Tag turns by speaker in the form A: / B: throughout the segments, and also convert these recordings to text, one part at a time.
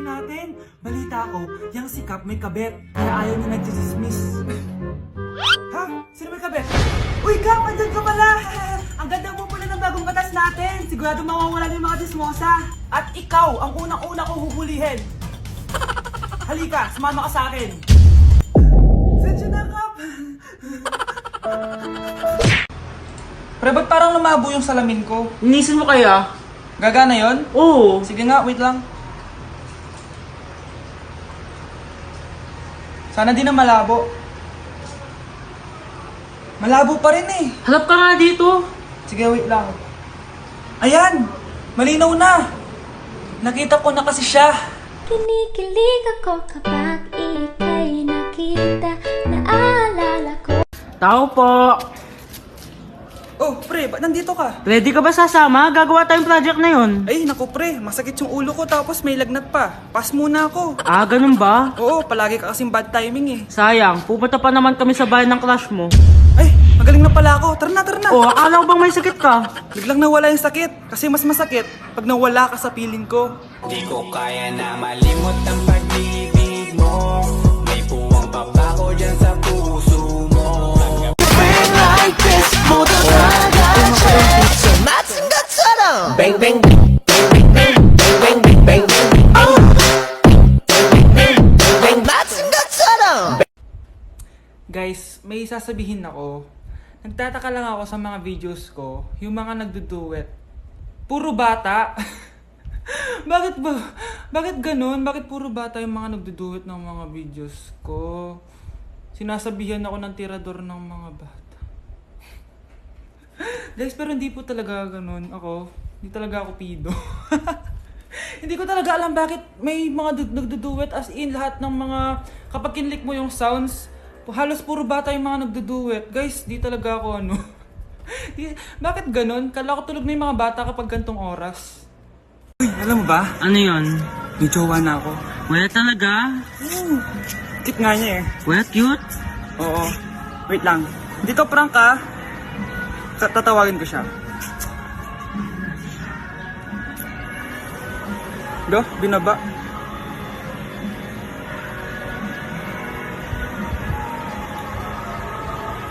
A: natin. Balita ko, yung si Cap may kabet. Kaya ayaw niya nag-dismiss. Ha? Sino may kabet? Uy, Cap! Andyan ka pala! Ang ganda mo pala ng bagong batas natin. Sigurado mawawala yung mga dismosa. At ikaw, ang unang-una kong huhulihin. Halika, sumama ka sa akin. Sensya na, Cap. Pre, ba't parang lumabo yung salamin ko?
B: Inisin mo kaya?
A: Gagana yon?
B: Oo.
A: Sige nga, wait lang. Sana di na malabo. Malabo pa rin eh.
B: Halap ka nga dito.
A: Sige, wait lang. Ayan! Malinaw na! Nakita ko na kasi siya.
C: Kinikilig ako kapag ika'y nakita. Naalala ko.
B: Tao po.
A: Oh, pre, ba't nandito ka?
B: Ready ka ba sasama? Gagawa tayong project na yun.
A: Ay, naku pre, masakit yung ulo ko tapos may lagnat pa. Pass muna ako.
B: Ah, ganun ba?
A: Oo, palagi ka kasing bad timing eh.
B: Sayang, pupunta pa naman kami sa bahay ng crush mo.
A: Ay, magaling na pala ako. Tara na, tara na.
B: Oh, akala ko bang may sakit ka?
A: Biglang nawala yung sakit. Kasi mas masakit pag nawala ka sa piling ko.
D: Di ko kaya na malimot ang pag-ibig mo. May puwang pa ba ko dyan sa puso mo? like this 모두 다 같이 맞은 것처럼 Bang bang bang bang bang bang bang bang 맞은 것처럼.
A: Guys, may sasabihin ako. Nagtataka lang ako sa mga videos ko, yung mga nagduduet. Puro bata. Bakit ba? Bakit ganun? Bakit puro bata yung mga nagduduet ng mga videos ko? Sinasabihan ako ng tirador ng mga bata. Guys, pero hindi po talaga ganun. Hindi talaga ako pido. Hindi ko talaga alam bakit may mga nagduduet as in lahat ng mga... Kapag kinlik mo yung sounds, halos puro bata yung mga nagduduet. Guys, di talaga ako bakit ganun? Kala ko tulog na yung mga bata kapag gantong oras. Uy, alam mo ba?
B: Ano yun?
A: May jowa na ako.
B: Wala talaga?
A: Cute nga niya eh.
B: Wala cute?
A: Oo. Wait lang. Hindi to prank ah. Tatawagin ko siya. Do, binaba.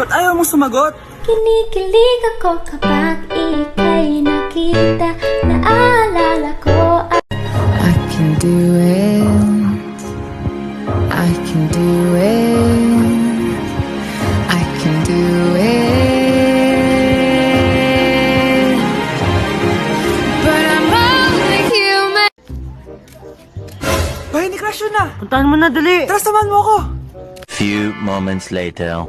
A: Ba't ayaw mong sumagot?
C: Kinikilig ako kapag ika'y nakita. Naalala ko
E: I can do it. I can do it. I can do it. But I'm only human.
A: Bahay ni Crush yun na!
B: Puntahan mo na, dali.
A: Tara, samahan mo ako!
D: Few moments later.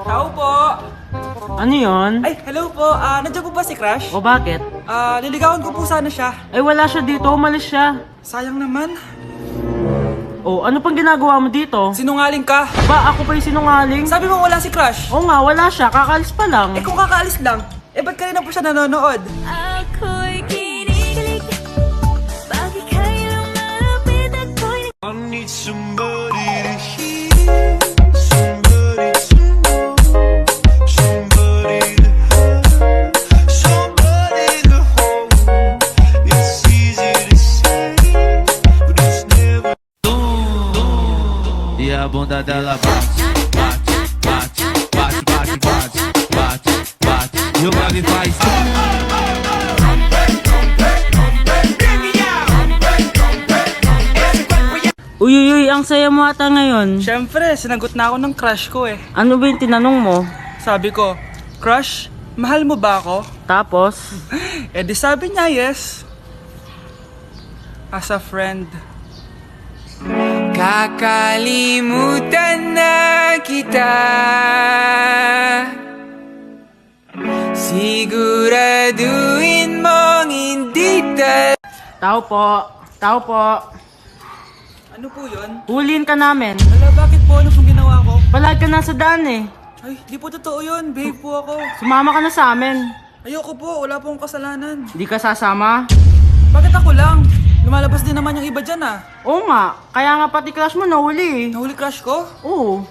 A: Tao po!
B: Ano yun?
A: Ay, hello po. Nandiyan po ba si Crush?
B: O bakit?
A: Liligawan ko po sana siya.
B: Ay, wala siya dito. Umalis siya.
A: Sayang naman.
B: O, ano pang ginagawa mo dito?
A: Sinungaling ka.
B: Ba, ako pa yung sinungaling?
A: Sabi mo wala si Crush.
B: Oo nga, wala siya. Kakaalis pa lang.
A: Eh kung kakaalis lang, ba't kanina po siya nanonood?
C: ako'y kinikilig. Pag ika'y lumapit ako'y
D: I need somebody to hear, somebody to know, somebody to have, somebody to hold. It's easy to say, but it's never. E a bunda dela bate, bate, bate, bate, bate, bate, bate, bate. E o grave faz.
B: Uy, ang saya mo ata ngayon.
A: Siyempre, sinagot na ako ng crush ko eh.
B: Ano ba yung tinanong mo?
A: Sabi ko, Crush, mahal mo ba ako?
B: Tapos?
A: Eh di sabi niya yes. As a friend.
F: Kakalimutan na kita. Siguraduhin mong hindi
B: Tao po. Tao po.
A: Ano po yun?
B: Huliin ka namin.
A: Wala, bakit po? Ano pong ginawa ko?
B: Palagi ka nasa daan eh.
A: Ay, di po totoo yun. Behave po ako.
B: Sumama ka na sa amin.
A: Ayoko po, wala pong kasalanan.
B: Di ka sasama?
A: Bakit ako lang? Lumalabas din naman yung iba dyan ah.
B: Oo nga. Kaya nga pati crush mo nahuli eh.
A: Nahuli crush ko?
B: Oo.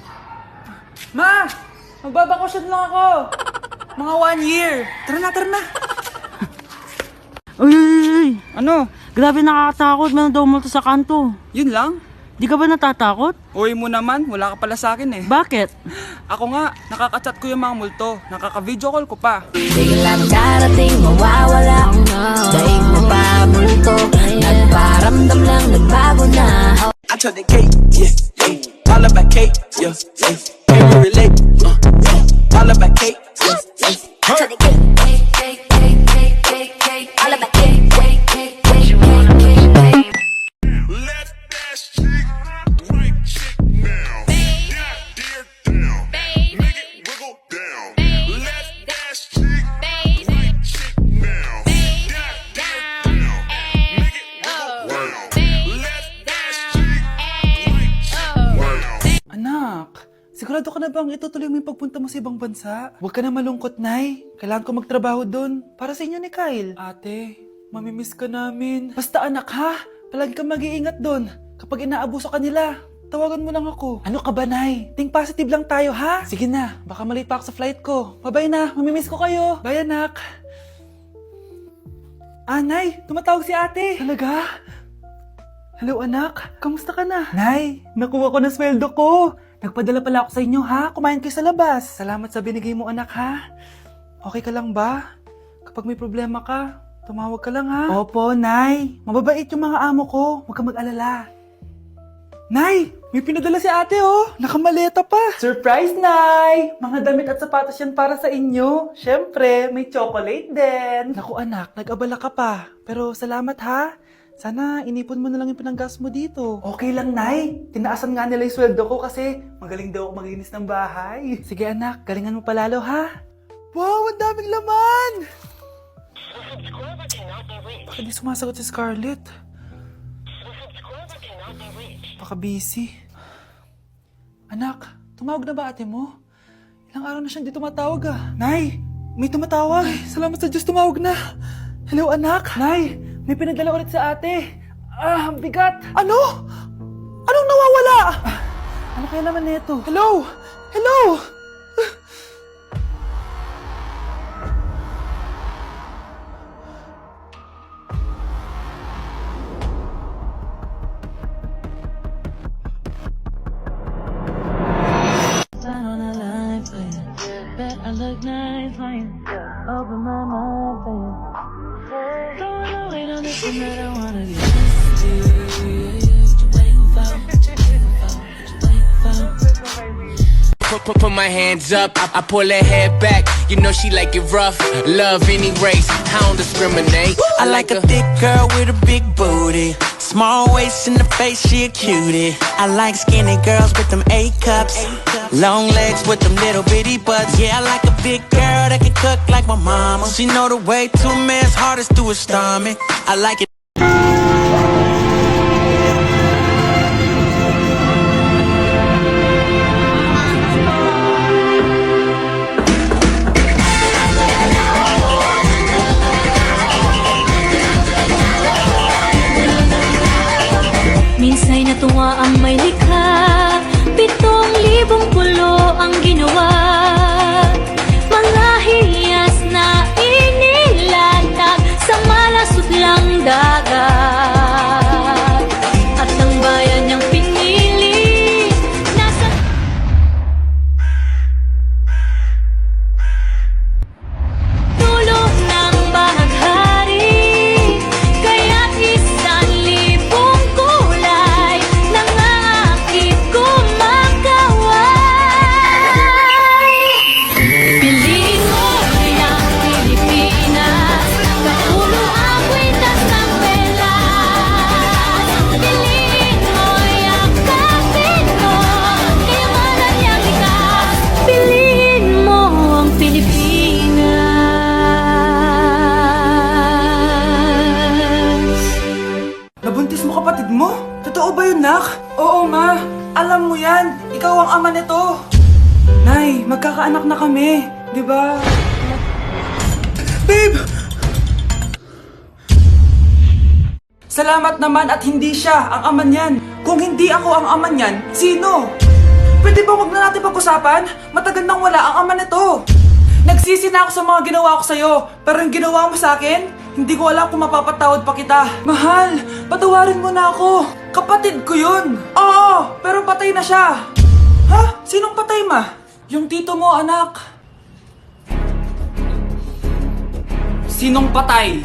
A: Ma! Magbabakasyon lang ako. Mga 1 year. Tara na, tara na.
B: Uy!
F: Ano?
B: Grabe nakakatakot, may daw multo sa kanto.
F: Yun lang?
B: Di ka ba natatakot?
F: Uy mo naman, wala ka pala sa akin eh.
B: Bakit?
F: Ako nga, nakaka-chat ko yung mga multo. Nakaka-video call ko pa.
C: Biglang darating, mawawala Daig mo pa multo Nagparamdam lang, nagbago na
D: I took the cake, yeah, yeah. All about cake, yeah, yeah. Can we relate? All about cake, yeah, yeah.
C: I took the cake, all about cake,
G: Let that chick, right chick now. That dear down. Make it wiggle down. Let that chick, right chick now. That dear down. Make it wiggle round. Let that chick, right chick now.
A: Anak, sigurado ka na bang itutuloy mo yung pagpunta mo sa ibang bansa? Huwag ka na malungkot, Nay. Kailangan ko magtrabaho doon. Para sa inyo ni Kyle. Ate, mamimiss ka namin. Basta anak ha, palagi kang mag-iingat doon. Kapag inaabuso ka nila, tawagan mo lang ako. Ano ka ba, Nay? Think positive lang tayo, ha? Sige na, baka malate pa ako sa flight ko. Bye-bye na, mamimiss ko kayo. Bye, anak. Nay, tumatawag si ate. Talaga? Hello, anak. Kamusta ka na? Nay, nakuha ko na sweldo ko. Nagpadala pala ako sa inyo, ha? Kumain kayo sa labas. Salamat sa binigay mo, anak, ha? Okay ka lang ba? Kapag may problema ka, tumawag ka lang, ha? Opo, Nay. Mababait yung mga amo ko. Huwag kang mag-alala. Nay, may pinadala si ate, oh. Nakamaleta pa. Surprise, Nay! Mga damit at sapatos yan para sa inyo. Siyempre, may chocolate din. Naku, anak, nag-abala ka pa. Pero salamat, ha? Sana inipon mo na lang yung pinanggas mo dito. Okay lang, Nay. Tinaasan nga nila yung sweldo ko kasi magaling daw ako maglinis ng bahay. Sige, anak. Galingan mo palalo, ha? Wow, ang daming laman! Bakit di sumasagot si Scarlett? Baka busy. Anak, tumawag na ba ate mo? Ilang araw na siyang di tumatawag ah. Nay, may tumatawag. Ay, salamat sa Diyos, tumawag na. Hello anak. Nay, may pinadala ulit sa ate. Ang bigat. Ano? Anong nawawala? Ano kaya naman nito? Hello? Hello?
D: Put my hands up, I pull her head back. You know she like it rough. Love any race, I don't discriminate. I like a thick girl with a big booty. Small waist in the face, she a cutie. I like skinny girls with them A cups. Long legs with them little bitty butts. Yeah, I like a big girl that can cook like my mama. She know the way to a man's heart is through his stomach. I like it.
C: Minsa'y natuwa ang may likha 7,000 pulo ang ginawa Mga hiyas na inilatag Sa malasot lang dagat At ang bayan niyang pinili Nasa dulo ng bahaghari Kaya't 1,000 kulay Nangangakit kumakaway Piliin mo ang Pilipinas Kapulo ang kwintas ng pelas Piliin mo, yakapin mo Kayamanan niyang likas Piliin mo ang Pilipinas
A: Nabuntis mo kapatid mo? Totoo ba yun, nak? Oo, ma. Alam mo yan. Ikaw ang ama nito. Nay, magkakaanak na kami. Di ba? Babe! Salamat naman at hindi siya ang ama niyan. Kung hindi ako ang ama niyan, sino? Pwede ba wag na natin pag-usapan? Matagal nang wala ang ama nito. Nagsisi na ako sa mga ginawa ko sa'yo, pero yung ginawa mo sa akin, Hindi ko alam kung mapapatawad pa kita. Mahal, patawarin mo na ako. Kapatid ko yun. Oo, pero patay na siya. Ha? Sinong patay, ma? Yung tito mo, anak.
F: Sinong patay?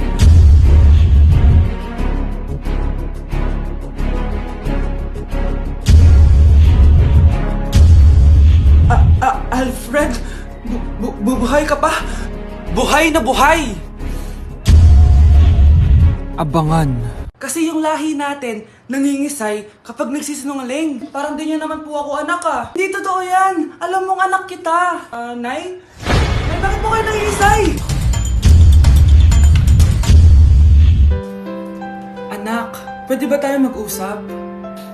A: Alfred, bubuhay ka pa?
F: Buhay na buhay!
A: Abangan. Kasi yung lahi natin, nangingisay kapag nagsisinungaling. Parang di niyo naman po ako anak ah. Hindi totoo yan. Alam mong anak kita. Nay? Nay, bakit mo kayo nangingisay? Anak, pwede ba tayo mag-usap?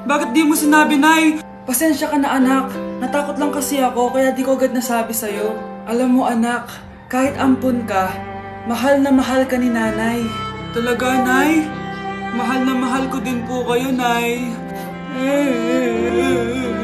A: Bakit di mo sinabi, Nay? Pasensya ka na, anak. Natakot lang kasi ako, kaya di ko agad nasabi sa'yo. Alam mo, anak, kahit ampun ka, mahal na mahal ka ni nanay. Talaga, Nay? Mahal na mahal ko din po kayo, Nay.